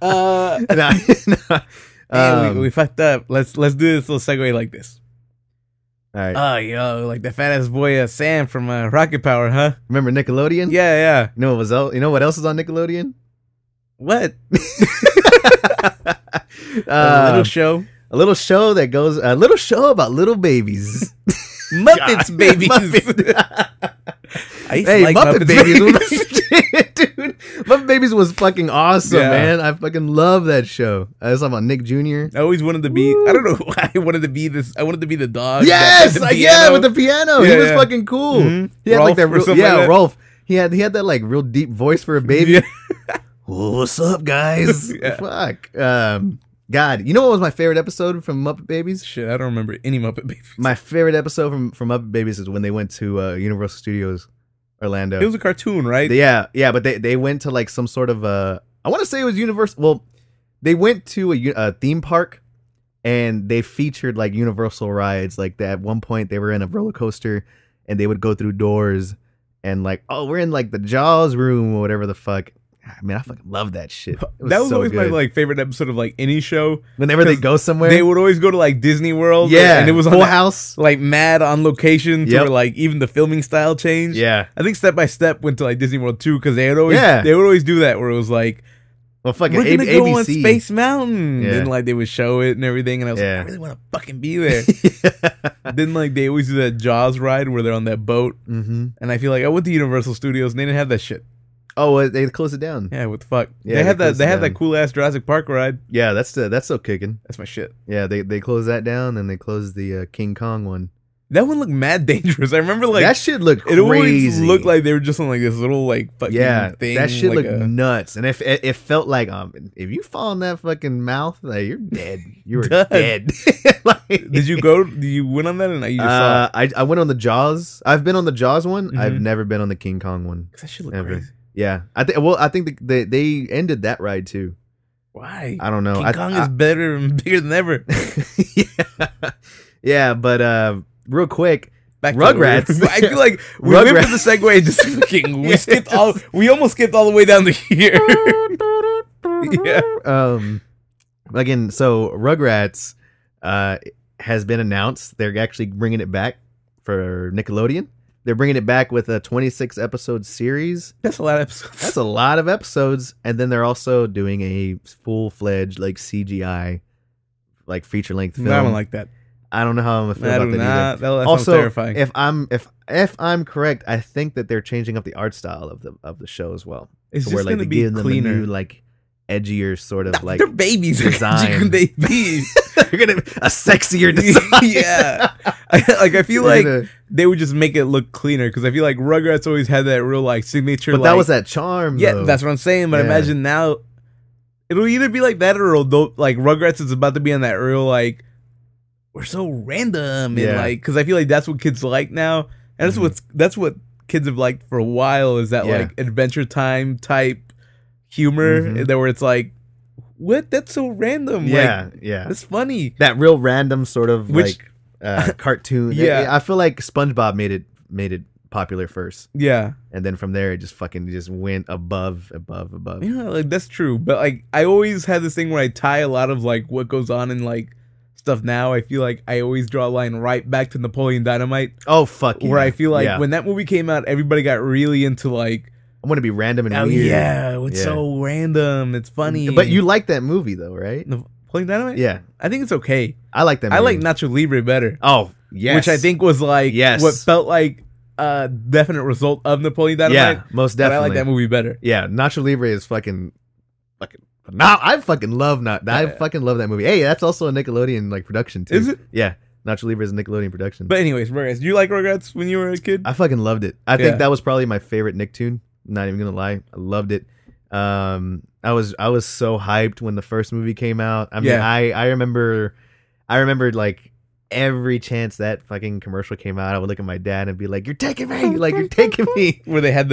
No, no. Hey, we fucked up. Let's do this little segue like this. All right. Oh, yo, like the fat ass boy Sam from Rocket Power, huh? Remember Nickelodeon? Yeah. You know what else is on Nickelodeon? What? A little show. A little show that goes. A little show about little babies. Muppets babies. I used to like Muppet Babies. Dude, Muppet Babies was fucking awesome, Yeah. man. I fucking love that show. I was talking about Nick Jr. I always wanted to be. I don't know why I wanted to be this. I wanted to be the dog. Yes, that played the yeah, piano. with the piano. Yeah, He was yeah. fucking cool. Mhm. He had Rolf like that or real, something like that. Rolf. He had that like real deep voice for a baby. Yeah. Oh, what's up, guys? Yeah. Fuck. God, you know what was my favorite episode from Muppet Babies? Shit, I don't remember any Muppet Babies. My favorite episode from Muppet Babies is when they went to Universal Studios Orlando. It was a cartoon, right? Yeah, but they went to like some sort of I want to say it was Universal. Well, they went to a theme park and they featured like Universal rides. Like at one point they were in a roller coaster and they would go through doors and like, oh, we're in like the Jaws room or whatever the fuck. I mean, I fucking love that shit. That was so always my good. like favorite episode of like any show. Whenever they 'cause go somewhere, They would always go to like Disney World. yeah, and it was Full on House. like mad on location to Yep. where like even the filming style changed. Yeah, I think Step by Step went to like Disney World too because they would always Yeah. they would always do that where it was like well, fucking we're gonna go on ABC. Space Mountain. Yeah. Then like they would show it and everything, and I was Yeah. like, I really want to fucking be there. Then like they always do that Jaws ride where they're on that boat, Mm-hmm. and I feel like I went to Universal Studios and they didn't have that shit. Oh, they closed it down. Yeah, what the fuck? Yeah, they had they that. closed They it had that down. cool ass Jurassic Park ride. Yeah, that's still kicking. That's my shit. Yeah, they closed that down and they closed the King Kong one. That one looked mad dangerous. I remember like that shit looked it always crazy. looked like they were just on like this little like fucking thing. that shit like looked nuts, and if it felt like if you fall in that fucking mouth, like you're dead. You were Done. dead. Like, Did you go? Did you win on that or not? You just saw it? I went on the Jaws. I've been on the Jaws one. Mhm. I've never been on the King Kong one. 'Cause that shit looked Ever. crazy. Yeah, I think they ended that ride too. Why? I don't know. King Kong is better and bigger than ever. yeah, but real quick. Back to Rugrats. I feel like we Rugrats. went to the segue and just fucking Yeah. we almost skipped all the way down to here. Yeah. Again, so Rugrats has been announced. They're actually bringing it back for Nickelodeon. They're bringing it back with a 26 episode series. That's a lot of episodes. That's a lot of episodes, and then they're also doing a full fledged like CGI, like feature length film. I don't like that. I don't know how I'm gonna feel about that either. That sounds Also, terrifying. if I'm correct, I think that they're changing up the art style of the show as well. It's To just where, like, gonna they be give them a cleaner. new, like edgier sort of like they're babies. design. How can they be? they're gonna a sexier design. Yeah. I feel They're like gonna- they would just make it look cleaner because I feel like Rugrats always had that real like signature. but like, that was that charm. Yeah, though. that's what I'm saying. But Yeah. imagine now, it'll either be like that or like Rugrats is about to be on that real like we're so random and Yeah. like because I feel like that's what kids like now, and that's what kids have liked for a while is that Yeah. like Adventure Time type humor Mhm. that where it's like, what? That's so random. Yeah, like, yeah. that's funny. That real random sort of Which- like cartoon. Yeah. I feel like SpongeBob made it popular first, Yeah. and then from there it just went above. Yeah, like that's true. But like I always had this thing where I tie a lot of like what goes on in like stuff now. I feel like I always draw a line right back to Napoleon Dynamite. Oh fuck yeah. Where I feel like Yeah. when that movie came out, everybody got really into like, I want to be random and oh weird. yeah, it's Yeah. so random. It's funny. But you like that movie though, right? Napoleon Dynamite? Yeah, I think it's okay. I like that movie. I like Nacho Libre better. Oh yes, Which I think was like Yes. what felt like a definite result of Napoleon Dynamite. yeah, most But I definitely. like that movie better. Yeah, Nacho Libre is fucking. Now I fucking love I Yeah. fucking love that movie. Hey, that's also a Nickelodeon like production too. Is it? Yeah, Nacho Libre is a Nickelodeon production. But anyways, Rugrats. Do you like Rugrats when you were a kid? I fucking loved it. I Yeah. think that was probably my favorite Nicktoon. Not even gonna lie, I loved it. I was so hyped when the first movie came out. I mean, Yeah. I remembered like every chance that fucking commercial came out, I would look at my dad and be like, "You're taking me, like you're taking me." Where he had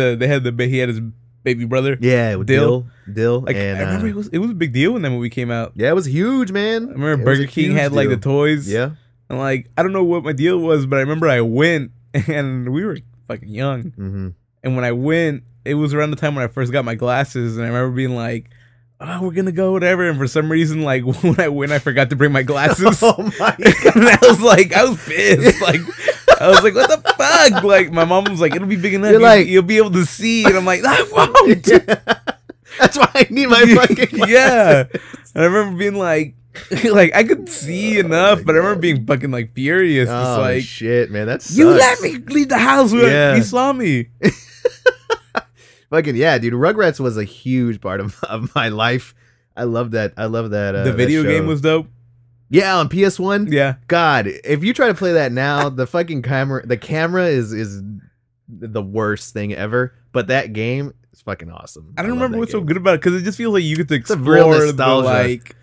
his baby brother. Yeah, with Dill. Dill, Like and I remember it was a big deal when that movie came out. yeah, it was huge, man. I remember It was a Burger King huge had like deal. the toys. Yeah, And like I don't know what my deal was, but I remember I went and we were fucking young. mm-hmm. And when I went, it was around the time when I first got my glasses, and I remember being like, oh, we're gonna go, whatever. And for some reason, like when I went, I forgot to bring my glasses. Oh my god! And I was pissed. Like I was like, what the fuck? Like my mom was like, it'll be big enough. You're like, you'll be able to see. And I'm like, I won't. That's why I need my fucking glasses. Yeah. And I remember being like I could see enough, but I remember being fucking like furious. Just Oh like, shit, man, that's you let me leave the house when Yeah. you saw me. Fucking yeah, dude. Rugrats was a huge part of my life. I love that. I love that. The video that game show. was dope. Yeah, on PS1. Yeah. God, if you try to play that now, the camera is the worst thing ever. But that game is fucking awesome. I don't love remember that what's so game. good about it because it just feels like you get to a real explore the nostalgia. like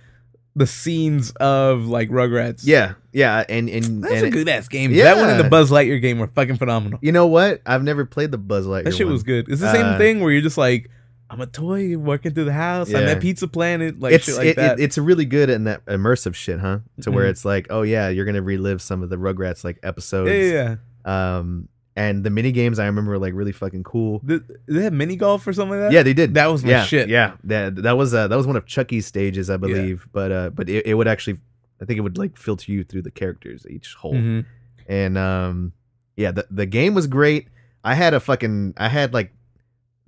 the scenes of like Rugrats. Yeah, and That's a good ass game. Yeah. That one and the Buzz Lightyear game were fucking phenomenal. you know what? I've never played the Buzz Lightyear. That shit one. was good. It's the same Uh, thing where you're just like, I'm a toy walking through the house. I'm Yeah. at Pizza Planet, like shit like that. It's really good in that immersive shit, huh? To where Mhm. it's like, oh yeah, you're gonna relive some of the Rugrats like episodes. yeah. And the mini games I remember were like really fucking cool. Did they have mini golf or something like that? Yeah, they did. That was my yeah, shit. Yeah, that was one of Chucky's stages, I believe. But it would actually, I think it would like filter you through the characters each hole. Mhm. And yeah, the game was great. I had like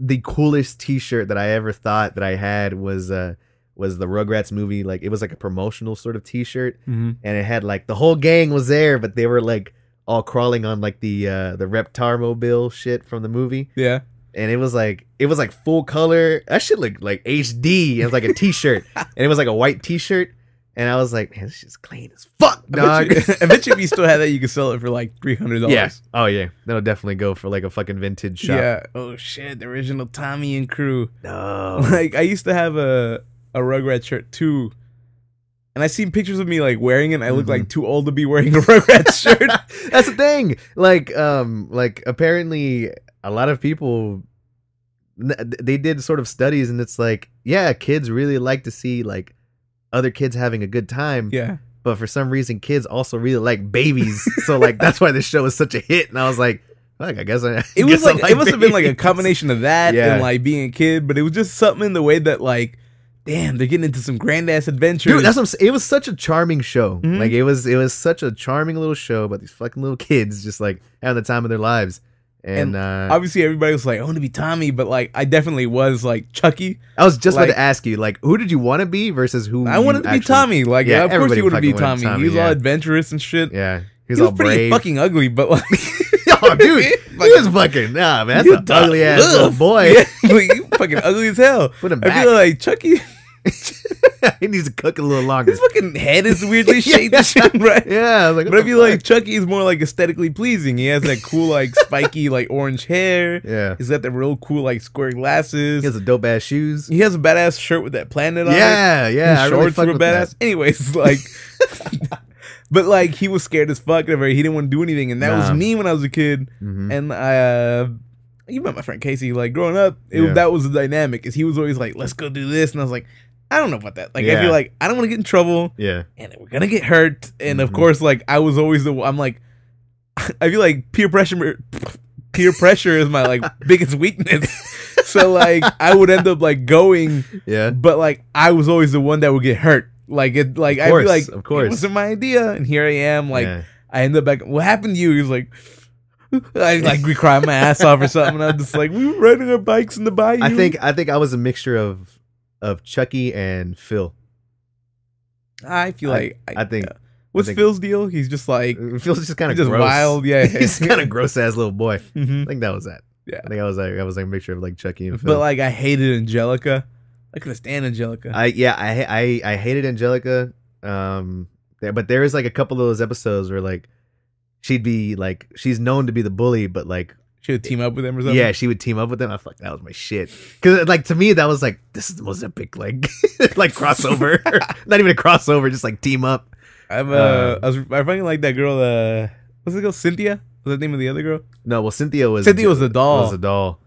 the coolest T-shirt that I ever thought that I had was the Rugrats movie. Like it was like a promotional sort of T-shirt, Mhm. and it had like the whole gang was there, but they were like all crawling on like the Reptar mobile shit from the movie. Yeah. And it was like full color. That shit looked like HD. It was like a T-shirt, and it was like a white T-shirt. And I was like, man, this shit's clean as fuck, dog. I bet you if you still had that, you could sell it for like $300. Yeah. Oh yeah. That'll definitely go for like a fucking vintage shop. Yeah. Oh shit, the original Tommy and crew. No. Like I used to have a Rugrats shirt too. And I seen pictures of me like wearing it and I look like too old to be wearing a Rugrats shirt. That's the thing. Like apparently a lot of people they did sort of studies, and it's like, yeah, kids really like to see like other kids having a good time. Yeah. But for some reason, kids also really like babies. So like that's why this show is such a hit. And I was like, fuck, I guess It was like it must have been like a combination of that Yeah. and like being a kid, but it was just something in the way that like, damn, they're getting into some grand ass adventures. Dude, that's what I'm saying. It was such a charming show. Mhm. Like it was such a charming little show about these fucking little kids just like having the time of their lives. And obviously everybody was like, I want to be Tommy, but like I definitely was like Chucky. I was just about like- to ask you, like, who did you want to be versus who? I wanted to be Tommy. Like, Yeah, yeah, of course everybody you want to be fucking wanted Tommy. Tommy, He was yeah. all adventurous and shit. Yeah, he was He was all pretty brave. fucking ugly, but like, Oh, dude, he was fucking nah, man. That's You an ugly ass ugh. little boy. Yeah, like, you fucking ugly as hell. Put him I back. feel like Chucky, He needs to cook a little longer. his fucking head is weirdly shaped and shit, right? Yeah, I was like, But I feel like Chucky is more like aesthetically pleasing. He has that cool, like spiky, like orange hair. yeah, He's got that real cool, like square glasses. he has a dope ass shoes. He has a badass shirt with that planet on it. Yeah, yeah, I His really shorts fuck were with badass. that. Anyways, like, but like he was scared as fuck. Whatever. He didn't want to do anything, and that was Nah. me when I was a kid. Mhm. And you met my friend Casey. Like growing up, Yeah. that was the dynamic. Is he was always like, "Let's go do this," and I was like, "I don't know about that." Like I Yeah. feel like I don't want to get in trouble, Yeah, and we're gonna get hurt. And of Mhm. course, like I was always I'm like, I feel like peer pressure is my like biggest weakness. So like I would end up like going, yeah. but like I was always the one that would get hurt. Like it, like I course, feel like of course. it wasn't my idea, and here I am. Like Yeah. I end up back. What happened to you? He was like, I like we cried my ass off or something. And I'm just like, we were riding our bikes in the bayou. I think I was a mixture of Chucky and Phil. I feel like I think what's think- Phil's deal? He's just like Phil's just kind of just gross. wild. Yeah, He's kind of gross ass little boy. I Mhm. think that was that. Yeah. I think I was like a mixture of like Chucky and Phil. But like I hated Angelica. I couldn't stand Angelica. I hated Angelica. But there is like a couple of those episodes where like she'd be like she's known to be the bully, but like Should team up with him or something. yeah, she would team up with them. I fuck, that was my shit. Because like to me that was like this is the most epic like like crossover. Not even a crossover, just like team up. I fucking like that girl. What's the girl? Cynthia? Was that the name of the other girl? No, well Cynthia was the doll. Was a doll.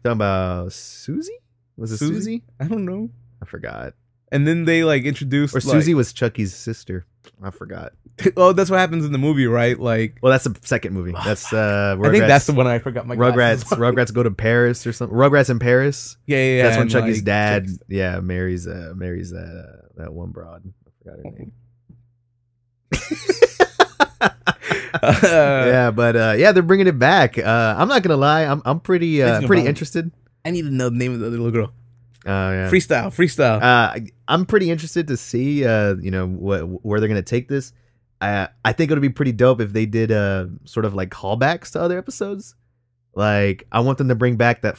Talking about Susie? Was it Susie? I don't know. I forgot. And then they like introduced Or Susie was Chucky's sister. I forgot. Oh, that's what happens in the movie, right? Like, well, that's the second movie. That's Rugrats, I think that's the one I forgot. My Rugrats go to Paris or something. Rugrats in Paris. Yeah. That's when Chucky's dad, marries that one broad. I forgot her name. But they're bringing it back. I'm not gonna lie, I'm pretty interested. I need to know the name of the little girl. Yeah. Freestyle. I'm pretty interested to see where they're gonna take this. I think it would be pretty dope if they did sort of like callbacks to other episodes. Like, I want them to bring back that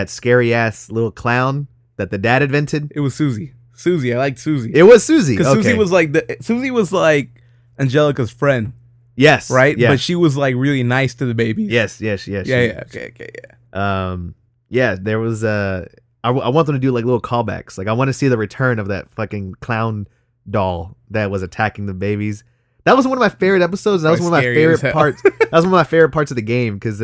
scary ass little clown that the dad invented. It was Susie. I liked Susie. It was Susie because Susie was like Angelica's friend. Yes, right. Yeah. But she was like really nice to the babies. Yes. Okay. There was I want them to do like little callbacks. Like, I want to see the return of that fucking clown doll that was attacking the babies. That was one of my favorite episodes. That was one of my favorite parts. That was one of my favorite parts of the game because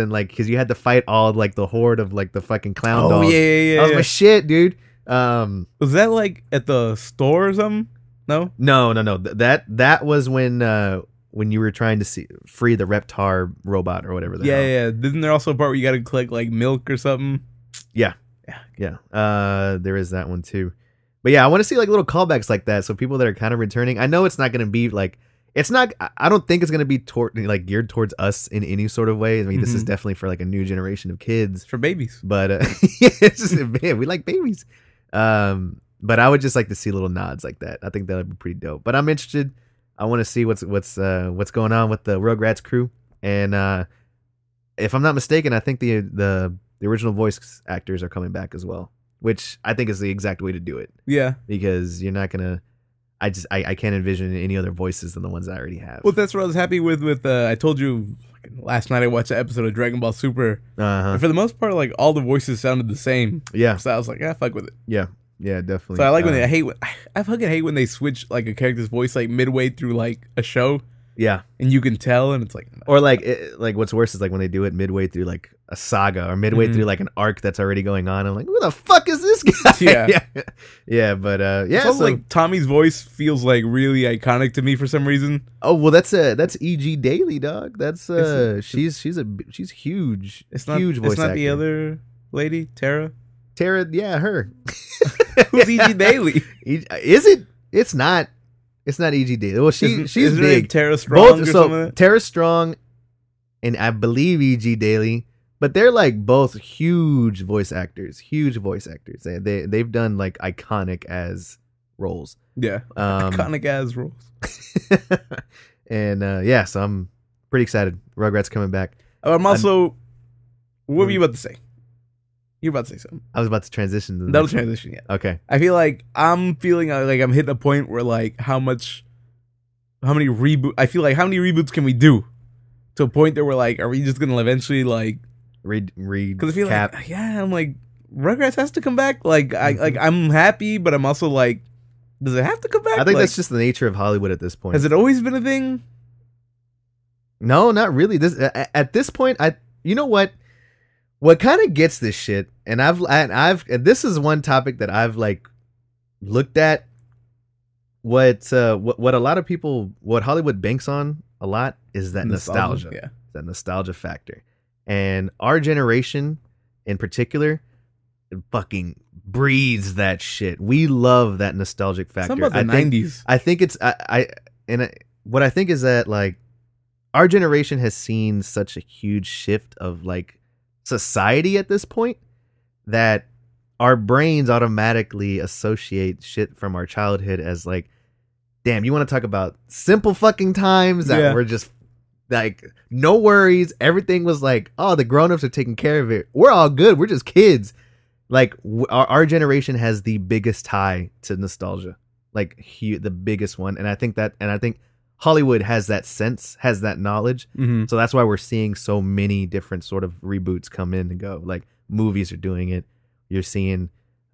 you had to fight all like the horde of like the fucking clown dolls. Yeah. That was my shit, dude. Was that like at the store or something? No. That was when you were trying to free the Reptar robot or whatever. Yeah. Isn't there also a part where you got to collect like milk or something? Yeah. There is that one too. But yeah, I want to see like little callbacks like that. So people that are kind of returning, I know it's not going to be like, I don't think it's going to be geared towards us in any sort of way. I mean, this is definitely for like a new generation of kids. For babies. But it's just, man, we like babies. But I would just like to see little nods like that. I think that would be pretty dope. But I'm interested. I want to see what's going on with the Rugrats crew. And if I'm not mistaken, I think the original voice actors are coming back as well, which I think is the exact way to do it. Yeah. Because you're not gonna. I can't envision any other voices than the ones I already have. Well, that's what I was happy with. I told you last night I watched an episode of Dragon Ball Super. And for the most part, like all the voices sounded the same. Yeah. So I was like, fuck with it. Yeah, definitely. So I like when I fucking hate when they switch like a character's voice like midway through like a show. Yeah. And you can tell, and it's like, no. Or like what's worse is like when they do it midway through like a saga or midway through like an arc that's already going on. I'm like, who the fuck is this guy? Yeah. But it's also like Tommy's voice feels like really iconic to me for some reason. Oh well, that's E.G. Daily, dog. That's she's huge. It's not huge voice. It's not actor. The other lady, Tara. Yeah, her. Who's E.G. Daily? Is it? It's not. It's not E.G. Daily. Well, she's big. Tara Strong. Tara Strong, and I believe E.G. Daily, but they're like both huge voice actors. They've done like iconic as roles. Yeah, iconic as roles. And so I'm pretty excited. Rugrats coming back. I'm also. What were you about to say? You're about to say something. I was about to transition to the That'll transition, yeah. Okay. I feel like I'm feeling like I'm hitting a point where like how many reboots can we do to a point that we're like, are we just gonna eventually like read? Because I feel like I'm like Rugrats has to come back. Like I'm happy, but I'm also like, does it have to come back? I think that's just the nature of Hollywood at this point. Has it always been a thing? No, not really. At this point, you know what? What kind of gets this shit, and this is one topic that I've like looked at. What a lot of people, what Hollywood banks on a lot is that nostalgia. Yeah. That nostalgia factor. And our generation in particular fucking breathes that shit. We love that nostalgic factor. Some of the 90s. I think it's what I think is that like our generation has seen such a huge shift of like society at this point that our brains automatically associate shit from our childhood as like, damn, you want to talk about simple fucking times that were just like no worries, everything was like, oh, the grown-ups are taking care of it, we're all good, we're just kids. Like our generation has the biggest tie to nostalgia, like the biggest one. And I think Hollywood has that sense, has that knowledge. Mm-hmm. So that's why we're seeing so many different sort of reboots come in and go. Like movies are doing it. You're seeing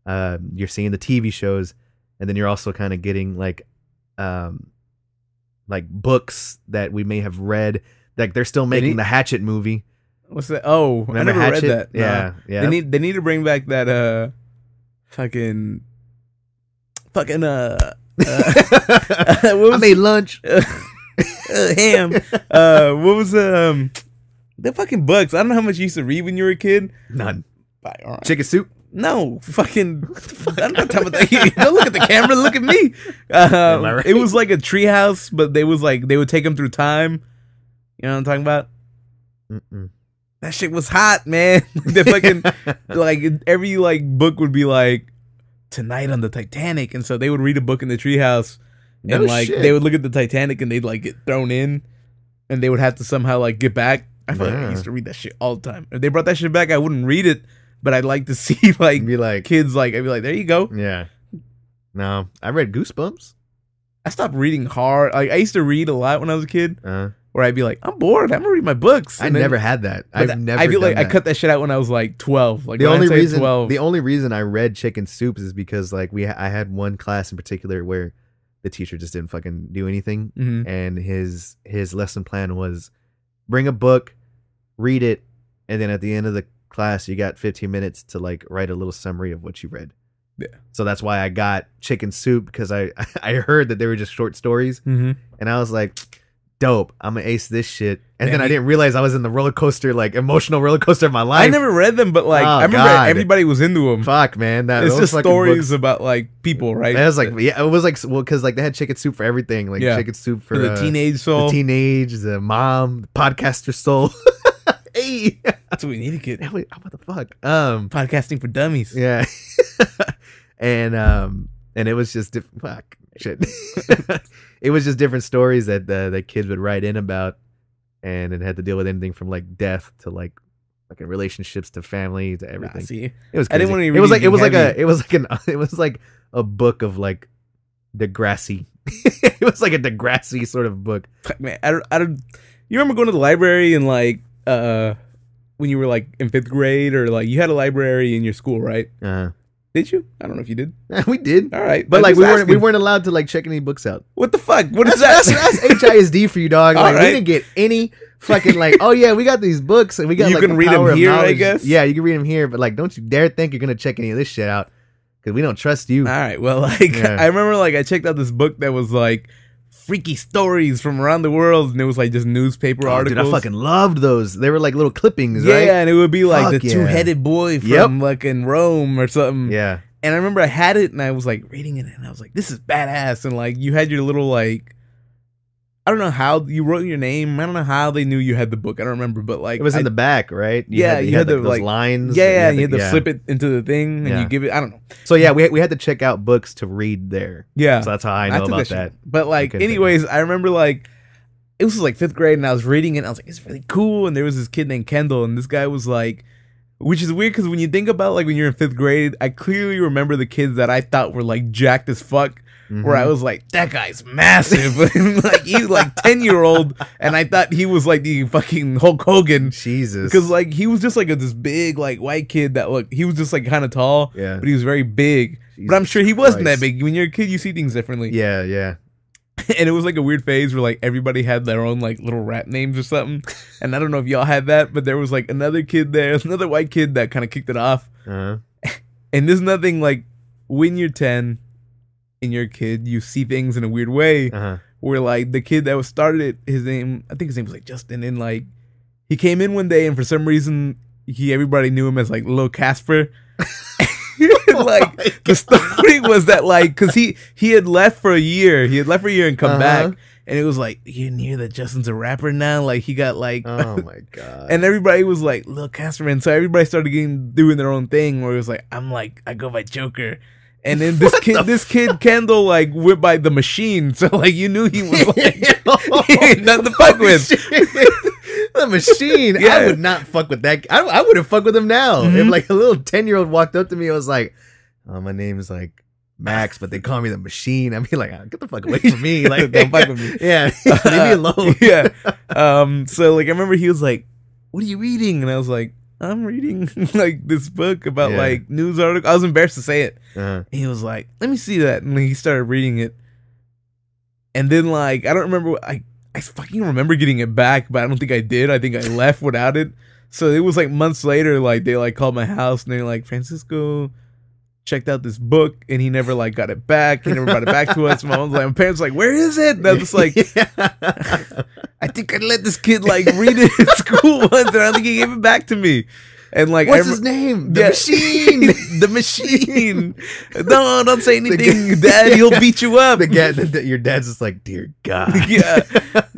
the TV shows, and then you're also kind of getting like books that we may have read. Like they're still making the Hatchet movie. What's that? Oh, remember I never read that. Yeah. They need to bring back that fucking fucking I made lunch. Ham. What was the fucking books? I don't know how much you used to read when you were a kid. None. Right. Chicken soup. No, fucking. I'm not talking about that. Don't look at the camera. Look at me. Right? It was like a treehouse, but they would take them through time. You know what I'm talking about? Mm-mm. That shit was hot, man. The fucking like every like book would be like tonight on the Titanic, and so they would read a book in the treehouse, and like they would look at the Titanic and they'd like get thrown in, and they would have to somehow like get back. I feel like I used to read that shit all the time. If they brought that shit back, I wouldn't read it, but I'd like to see like kids like I'd be like, there you go. Yeah. No, I read Goosebumps. I stopped reading hard. Like I used to read a lot when I was a kid. Where I'd be like, I'm bored. I'm gonna read my books. I never had that. I've never. I feel like I cut that shit out when I was like 12. Like the only reason I read Chicken Soup is because like I had one class in particular where the teacher just didn't fucking do anything, and his lesson plan was bring a book, read it, and then at the end of the class you got 15 minutes to like write a little summary of what you read. Yeah. So that's why I got Chicken Soup, because I heard that they were just short stories, and I was like, dope, I'm gonna ace this shit. And then I didn't realize I was in the emotional roller coaster of my life. I never read them, but like I remember everybody was into them. Fuck, man, it's just stories about like people, right? It was like, it was like, well, because like they had Chicken Soup for everything, like Chicken Soup for the teenage soul, the mom, the podcaster soul. Hey, that's what we need to get. What the fuck? Podcasting for dummies. Yeah. And it was just fuck shit. It was just different stories that the kids would write in about, and it had to deal with anything from like death to like relationships to family to everything. See, it was crazy. I didn't want to read it was like a book of like Degrassi. It was like a Degrassi sort of book. Man, I don't. You remember going to the library and like when you were like in 5th grade, or like you had a library in your school, right? Did you? I don't know if you did. We did. All right, but like we weren't allowed to like check any books out. What the fuck? What is that? That's HISD for you, dog. Like, we didn't get any fucking like. Oh yeah, we got these books and we got. You like, can read them here, I guess. Yeah, you can read them here, but like, don't you dare think you're gonna check any of this shit out, because we don't trust you. All right. Well, like I remember, like I checked out this book that was like freaky stories from around the world, and it was like just newspaper articles. Dude, I fucking loved those. They were like little clippings, right? Yeah, and it would be like the two-headed boy from like in Rome or something. Yeah. And I remember I had it, and I was like reading it, and I was like, "This is badass." And like you had your little like, I don't know how you wrote your name. I don't know how they knew you had the book. I don't remember, but like it was in the back, right? You had the those lines. Yeah, and you had to slip it into the thing, and you give it. I don't know. So yeah, we had to check out books to read there. Yeah, so that's how I know about that. But like, anyways, I remember like it was like 5th grade, and I was reading it, and I was like, "It's really cool." And there was this kid named Kendall, and this guy was like. Which is weird, because when you think about like when you're in 5th grade, I clearly remember the kids that I thought were like jacked as fuck. Where I was like, that guy's massive. Like he was like 10-year-old, and I thought he was like the fucking Hulk Hogan. Jesus. Because like he was just like this big like white kid that looked, he was just like kind of tall, but he was very big. Jesus but I'm sure he wasn't that big. When you're a kid, you see things differently. Yeah, yeah. And it was like a weird phase where like everybody had their own like little rap names or something. And I don't know if y'all had that, but there was like another kid there, another white kid that kind of kicked it off. And there's nothing like when you're 10 and you're a kid, you see things in a weird way. Where like the kid that was started it, I think his name was like Justin, and like he came in one day, and for some reason everybody knew him as like Lil Casper. Like the story was that like because he had left for a year, and come back, and it was like, you hear that Justin's a rapper now, like he got like oh my god, and everybody was like Lil Casper, and so everybody started doing their own thing where it was like, I go by Joker. And then this kid Kendall like went by the Machine, so like you knew he was like he ain't nothing to fuck with. The Machine. Yeah. I would not fuck with that. I would have fucked with him now. If like a little 10-year-old walked up to me and was like, "Oh, my name is like Max, but they call me the Machine," I'd be like, "Get the fuck away from me!" Like, don't fuck with me. Yeah, leave me alone. Yeah. So like I remember he was like, "What are you reading?" And I was like, "I'm reading like this book about like news article." I was embarrassed to say it. And he was like, "Let me see that," and he started reading it. And then like I don't remember. I fucking remember getting it back, but I don't think I did. I think I left without it. So it was like months later, like they like called my house and they're like, "Francisco, checked out this book and he never like got it back. He never brought it back to us. My parents were like, where is it? And I was like, I think I let this kid like read it at school once and I don't think he gave it back to me. And like, what's his name? The machine. The machine. No, don't say anything, Dad. He'll beat you up. Your dad's just like, dear God. Yeah,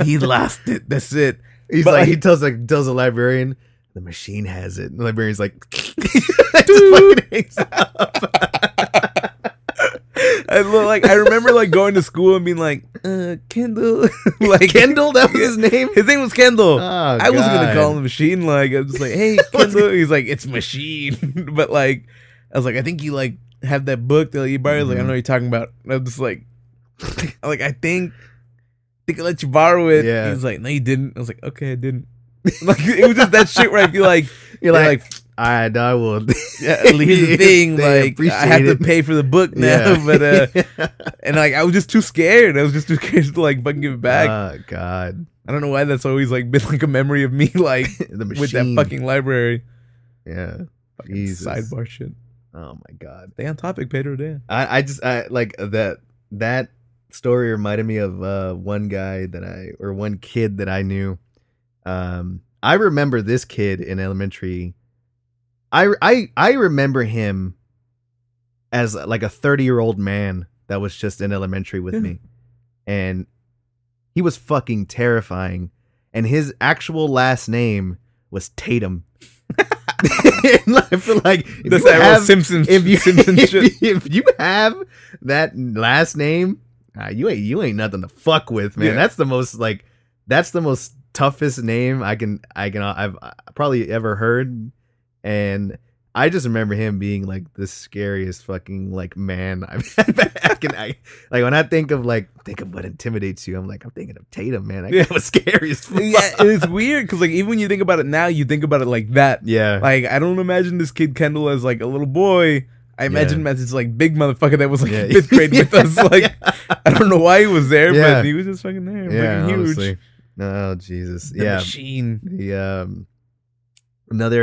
he lost it. That's it. He's like, he tells the librarian, the machine has it. And the librarian's like, fucking hangs up. I remember like going to school and being like, Kendall. Like Kendall, that was his name. His name was Kendall. Oh, I wasn't gonna call him Machine. Like I was just like, hey, Kendall. He's like, it's Machine. But like, I was like, I think you like have that book that you borrowed. Like I don't know what you're talking about. And I was just like, I think I let you borrow it. Yeah. He was like, no, you didn't. I was like, okay, I didn't. Like it was just that shit where I feel like you're like I will. Yeah, here's the thing, like I have to pay for the book now, but and like I was just too scared. I was just too scared to like fucking give it back. Oh God, I don't know why that's always like been like a memory of me, like the machine. With that fucking library. Yeah, fucking sidebar shit. Oh my God, stay on topic, Pedro. Damn. I like that story reminded me of one kid that I knew. I remember this kid in elementary. I remember him as like a 30-year-old man that was just in elementary with me. And he was fucking terrifying. And his actual last name was Tatum. I feel like if you have that last name, you ain't nothing to fuck with, man. Yeah. That's the most toughest name I've probably ever heard. And I just remember him being like the scariest fucking like man like when I think of what intimidates you, I'm thinking of Tatum, man. That guy was scary as fuck. Yeah, it's weird because like even when you think about it now, you think about it like that. Yeah, like I don't imagine this kid Kendall as like a little boy. I imagine him as this like big motherfucker that was like in 5th grade with us. Like I don't know why he was there, but he was just fucking there. Yeah, huge. Honestly. Oh Jesus. The machine. The another